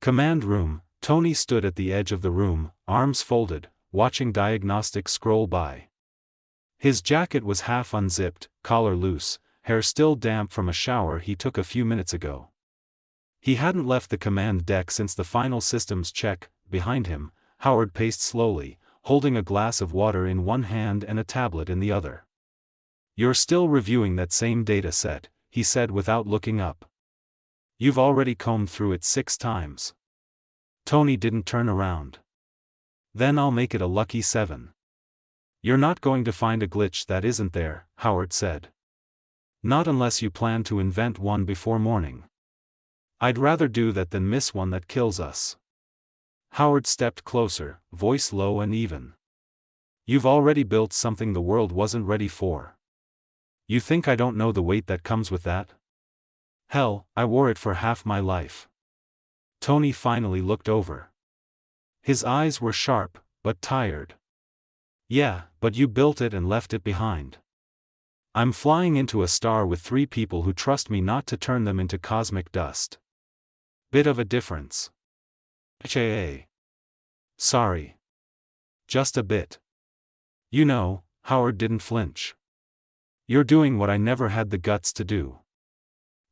Command room. Tony stood at the edge of the room, arms folded, watching diagnostics scroll by. His jacket was half unzipped, collar loose, hair still damp from a shower he took a few minutes ago. He hadn't left the command deck since the final systems check. Behind him, Howard paced slowly, holding a glass of water in one hand and a tablet in the other. "You're still reviewing that same data set," he said without looking up. "You've already combed through it 6 times. Tony didn't turn around. "Then I'll make it a lucky 7. "You're not going to find a glitch that isn't there," Howard said. "Not unless you plan to invent one before morning. I'd rather do that than miss one that kills us." Howard stepped closer, voice low and even. "You've already built something the world wasn't ready for. You think I don't know the weight that comes with that? Hell, I wore it for half my life." Tony finally looked over. His eyes were sharp, but tired. "Yeah, but you built it and left it behind. I'm flying into a star with 3 people who trust me not to turn them into cosmic dust. Bit of a difference. HAA. Sorry. Just a bit. You know," Howard didn't flinch. "You're doing what I never had the guts to do.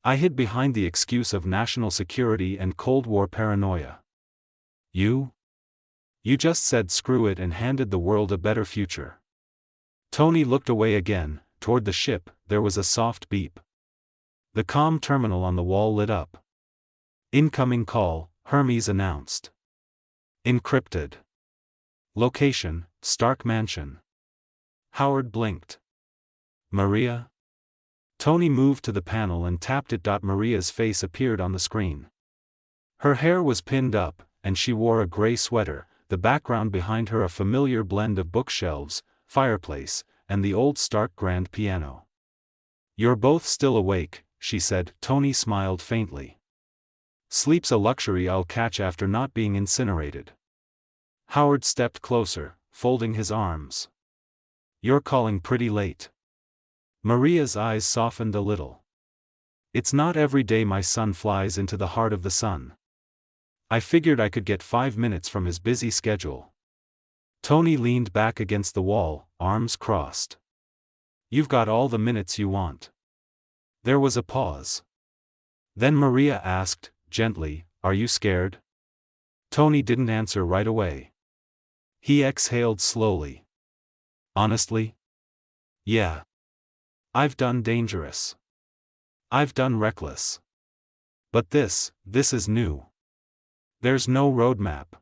I hid behind the excuse of national security and Cold War paranoia. You just said screw it and handed the world a better future." Tony looked away again, toward the ship. There was a soft beep. The comm terminal on the wall lit up. "Incoming call," Hermes announced. "Encrypted. Location, Stark Mansion." Howard blinked. "Maria?" Tony moved to the panel and tapped it. Maria's face appeared on the screen. Her hair was pinned up, and she wore a gray sweater, the background behind her a familiar blend of bookshelves, fireplace, and the old Stark grand piano. "You're both still awake," she said. Tony smiled faintly. "Sleep's a luxury I'll catch after not being incinerated." Howard stepped closer, folding his arms. "You're calling pretty late." Maria's eyes softened a little. "It's not every day my son flies into the heart of the sun. I figured I could get 5 minutes from his busy schedule." Tony leaned back against the wall, arms crossed. "You've got all the minutes you want." There was a pause. Then Maria asked, gently, "Are you scared?" Tony didn't answer right away. He exhaled slowly. "Honestly? Yeah. I've done dangerous. I've done reckless. But this is new. There's no roadmap.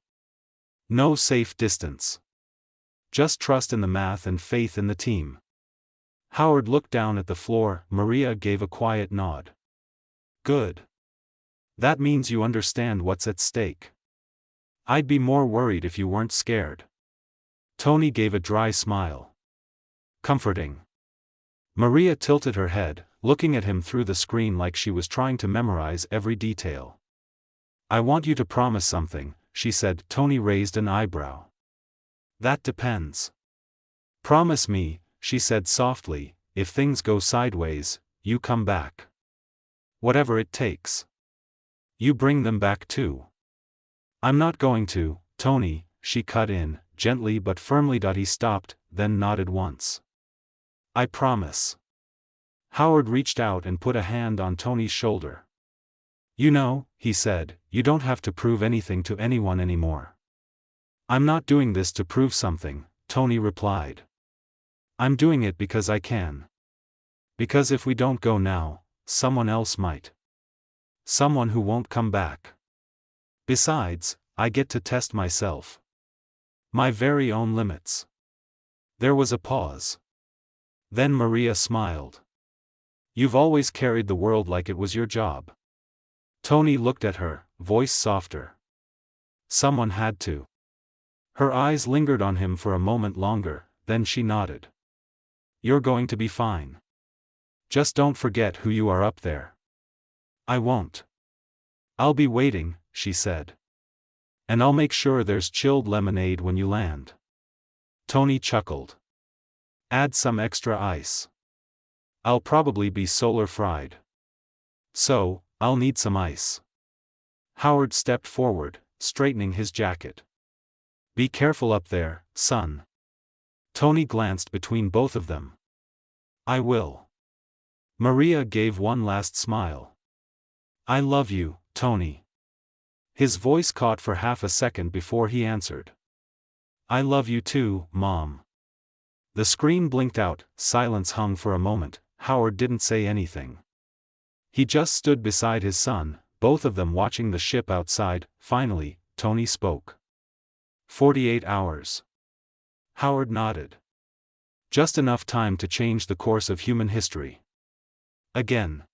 No safe distance. Just trust in the math and faith in the team." Howard looked down at the floor. Maria gave a quiet nod. "Good. That means you understand what's at stake. I'd be more worried if you weren't scared." Tony gave a dry smile. "Comforting." Maria tilted her head, looking at him through the screen like she was trying to memorize every detail. "I want you to promise something," she said. Tony raised an eyebrow. "That depends." "Promise me," she said softly, "if things go sideways, you come back. Whatever it takes. You bring them back too." "I'm not going to, Tony," she cut in, gently but firmly. He stopped, then nodded once. "I promise." Howard reached out and put a hand on Tony's shoulder. "You know," he said, "you don't have to prove anything to anyone anymore." "I'm not doing this to prove something," Tony replied. "I'm doing it because I can. Because if we don't go now, someone else might. Someone who won't come back. Besides, I get to test myself. My very own limits." There was a pause. Then Maria smiled. "You've always carried the world like it was your job." Tony looked at her, voice softer. "Someone had to." Her eyes lingered on him for a moment longer, then she nodded. "You're going to be fine. Just don't forget who you are up there." "I won't. I'll be waiting," she said. "And I'll make sure there's chilled lemonade when you land." Tony chuckled. "Add some extra ice. I'll probably be solar fried. So, I'll need some ice." Howard stepped forward, straightening his jacket. Be careful up there, son. Tony glanced between both of them. I will. Maria gave one last smile. I love you, Tony. His voice caught for half a second before he answered. I love you too, Mom. The screen blinked out, silence hung for a moment. Howard didn't say anything. He just stood beside his son, both of them watching the ship outside. Finally, Tony spoke. 48 hours. Howard nodded. Just enough time to change the course of human history. Again.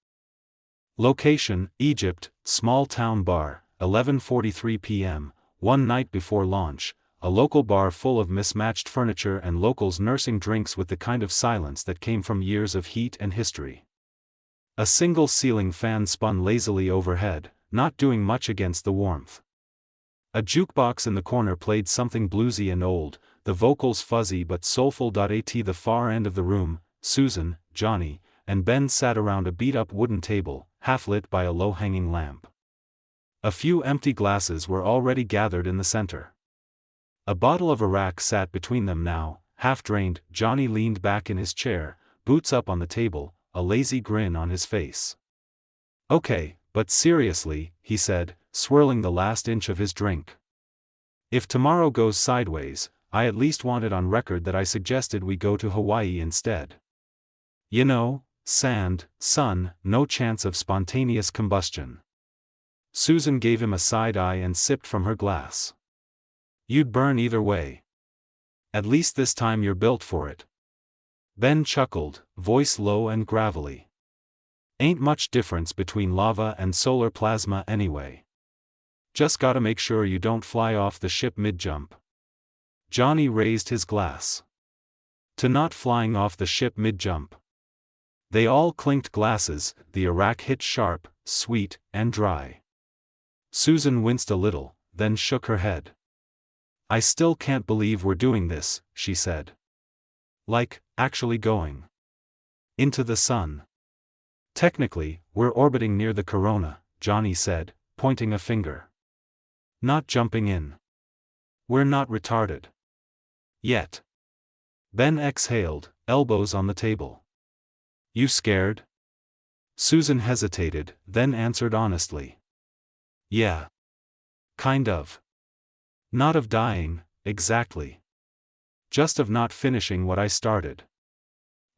Location, Egypt, small town bar, 11:43 p.m., one night before launch, a local bar full of mismatched furniture and locals nursing drinks with the kind of silence that came from years of heat and history. A single ceiling fan spun lazily overhead, not doing much against the warmth. A jukebox in the corner played something bluesy and old, the vocals fuzzy but soulful. At the far end of the room, Susan, Johnny, and Ben sat around a beat-up wooden table, half-lit by a low-hanging lamp. A few empty glasses were already gathered in the center. A bottle of Arak sat between them now, half-drained. Johnny leaned back in his chair, boots up on the table, a lazy grin on his face. Okay, but seriously, he said, swirling the last inch of his drink. If tomorrow goes sideways, I at least want it on record that I suggested we go to Hawaii instead. You know, sand, sun, no chance of spontaneous combustion. Susan gave him a side eye and sipped from her glass. You'd burn either way. At least this time you're built for it. Ben chuckled, voice low and gravelly. Ain't much difference between lava and solar plasma anyway. Just gotta make sure you don't fly off the ship mid-jump. Johnny raised his glass. To not flying off the ship mid-jump. They all clinked glasses. The Arak hit sharp, sweet, and dry. Susan winced a little, then shook her head. I still can't believe we're doing this, she said. Like, actually going into the sun. Technically, we're orbiting near the corona, Johnny said, pointing a finger. Not jumping in. We're not retarded. Yet. Ben exhaled, elbows on the table. You scared? Susan hesitated, then answered honestly. Yeah. Kind of. Not of dying, exactly. Just of not finishing what I started.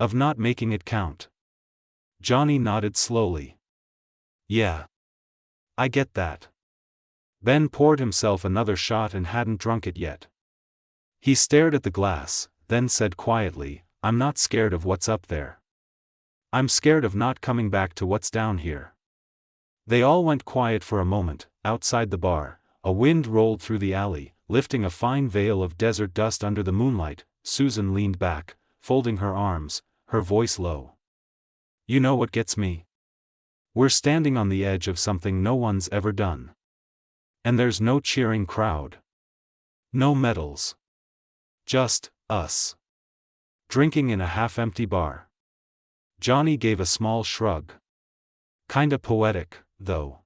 Of not making it count. Johnny nodded slowly. Yeah. I get that. Ben poured himself another shot and hadn't drunk it yet. He stared at the glass, then said quietly, I'm not scared of what's up there. I'm scared of not coming back to what's down here. They all went quiet for a moment. Outside the bar, a wind rolled through the alley, lifting a fine veil of desert dust under the moonlight. Susan leaned back, folding her arms, her voice low. You know what gets me? We're standing on the edge of something no one's ever done. And there's no cheering crowd. No medals. Just us. Drinking in a half-empty bar. Johnny gave a small shrug. Kinda poetic, though.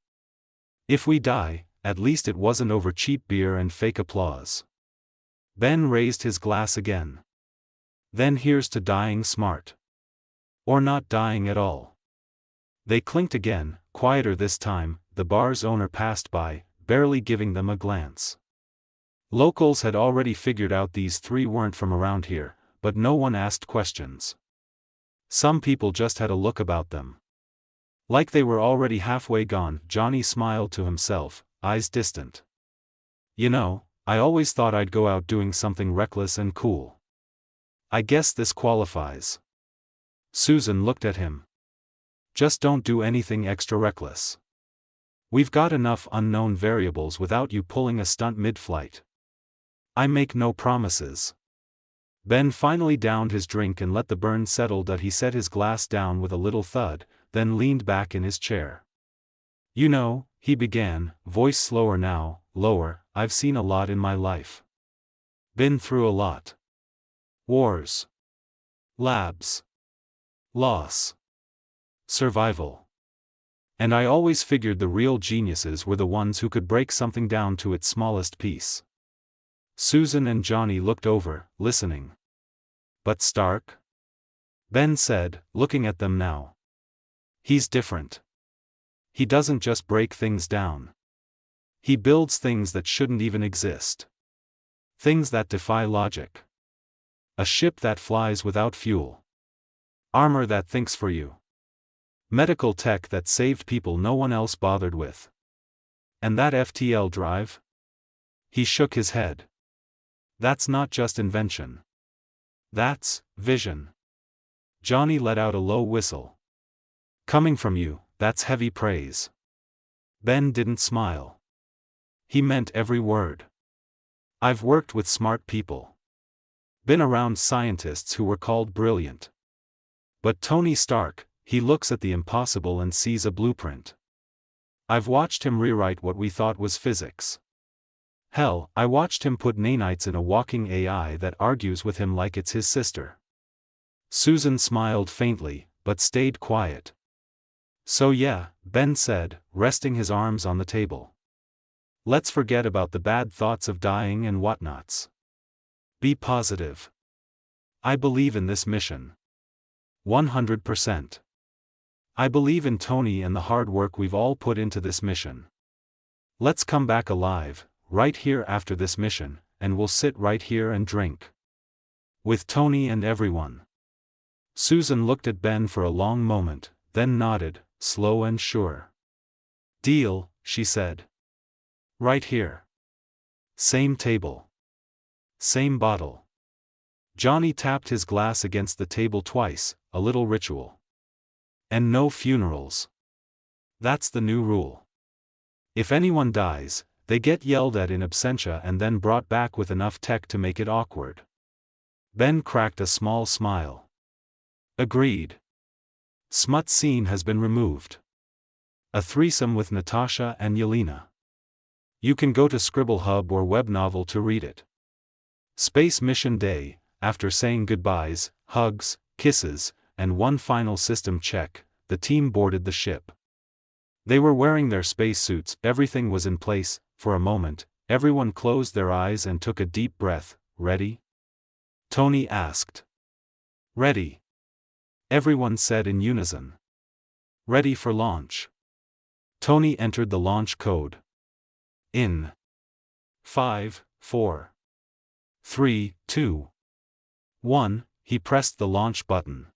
If we die, at least it wasn't over cheap beer and fake applause. Ben raised his glass again. Then here's to dying smart. Or not dying at all. They clinked again, quieter this time. The bar's owner passed by, barely giving them a glance. Locals had already figured out these three weren't from around here, but no one asked questions. Some people just had a look about them. Like they were already halfway gone. Johnny smiled to himself, eyes distant. You know, I always thought I'd go out doing something reckless and cool. I guess this qualifies. Susan looked at him. Just don't do anything extra reckless. We've got enough unknown variables without you pulling a stunt mid-flight. I make no promises. Ben finally downed his drink and let the burn settle. He set his glass down with a little thud, then leaned back in his chair. You know, he began, voice slower now, lower, I've seen a lot in my life. Been through a lot. Wars. Labs. Loss. Survival. And I always figured the real geniuses were the ones who could break something down to its smallest piece. Susan and Johnny looked over, listening. But Stark? Ben said, looking at them now. He's different. He doesn't just break things down. He builds things that shouldn't even exist. Things that defy logic. A ship that flies without fuel. Armor that thinks for you. Medical tech that saved people no one else bothered with. And that FTL drive? He shook his head. That's not just invention. That's vision. Johnny let out a low whistle. Coming from you, that's heavy praise. Ben didn't smile. He meant every word. I've worked with smart people. Been around scientists who were called brilliant. But Tony Stark, he looks at the impossible and sees a blueprint. I've watched him rewrite what we thought was physics. Hell, I watched him put nanites in a walking AI that argues with him like it's his sister. Susan smiled faintly, but stayed quiet. So yeah, Ben said, resting his arms on the table. Let's forget about the bad thoughts of dying and whatnots. Be positive. I believe in this mission. 100%. I believe in Tony and the hard work we've all put into this mission. Let's come back alive, right here after this mission, and we'll sit right here and drink. With Tony and everyone. Susan looked at Ben for a long moment, then nodded, slow and sure. Deal, she said. Right here. Same table. Same bottle. Johnny tapped his glass against the table twice, a little ritual. And no funerals. That's the new rule. If anyone dies, they get yelled at in absentia and then brought back with enough tech to make it awkward. Ben cracked a small smile. Agreed. Smut scene has been removed. A threesome with Natasha and Yelena. You can go to Scribble Hub or Web Novel to read it. Space Mission Day, after saying goodbyes, hugs, kisses, and one final system check, the team boarded the ship. They were wearing their spacesuits, everything was in place. For a moment, everyone closed their eyes and took a deep breath. Ready? Tony asked. Ready. Everyone said in unison. Ready for launch. Tony entered the launch code. In 5, 4, 3, 2, 1, he pressed the launch button.